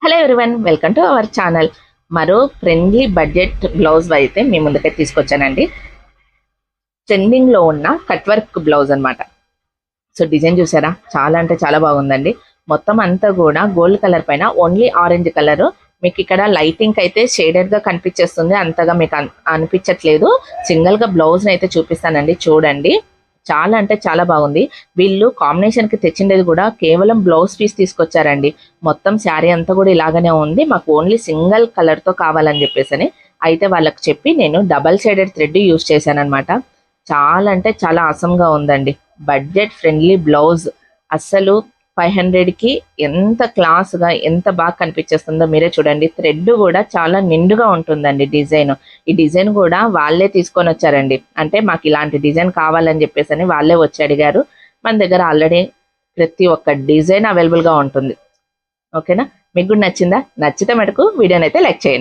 Hello everyone, welcome to our channel. మరో friendly budget blouse అయితే మీ ముందుకే తీసుకొచ్చానండి. ట్రెండింగ్ లో ఉన్న కట్ వర్క్ బ్లౌజ్ అన్నమాట. సో డిజైన్ చూసారా, చాలా అంటే చాలా బాగుందండి. మొత్తం అంతా కూడా గోల్డ్ కలర్ పైన ఓన్లీ ఆరెంజ్ కలర్. మీకు ఇక్కడ లైటింగ్ అయితే షేడెడ్ గా కనిపించేస్తుంది, అంతగా మీకు అనిపించట్లేదు. సింగిల్ గా బ్లౌజ్ అయితే చూపిస్తానండి, చూడండి. చాలా అంటే చాలా బాగుంది. వీళ్ళు కాంబినేషన్ కి తెచ్చిండేది కూడా కేవలం బ్లౌజ్ పీస్ తీసుకొచ్చారండి. మొత్తం శారీ అంతా కూడా ఇలాగనే ఉంది. మాకు ఓన్లీ సింగిల్ కలర్ తో కావాలని చెప్పేసి అయితే వాళ్ళకి చెప్పి నేను డబల్ షేడెడ్ థ్రెడ్ యూజ్ చేశాను అనమాట. చాలా అంటే చాలా అసంగా ఉందండి. బడ్జెట్ ఫ్రెండ్లీ బ్లౌజ్ అస్సలు 500 కి ఎంత క్లాస్ గా ఎంత బాగా కనిపించేస్తుందో మీరే చూడండి. థ్రెడ్ కూడా చాలా నిండుగా ఉంటుందండి. డిజైన్, ఈ డిజైన్ కూడా వాళ్ళే తీసుకొని వచ్చారండి. అంటే మాకు ఇలాంటి డిజైన్ కావాలని చెప్పేసి వాళ్ళే వచ్చి అడిగారు. మన దగ్గర ఆల్రెడీ ప్రతి ఒక్క డిజైన్ అవైలబుల్ గా ఉంటుంది. ఓకేనా, మీకు కూడా నచ్చిందా? నచ్చితే మటుకు వీడియోని అయితే లైక్ చేయండి.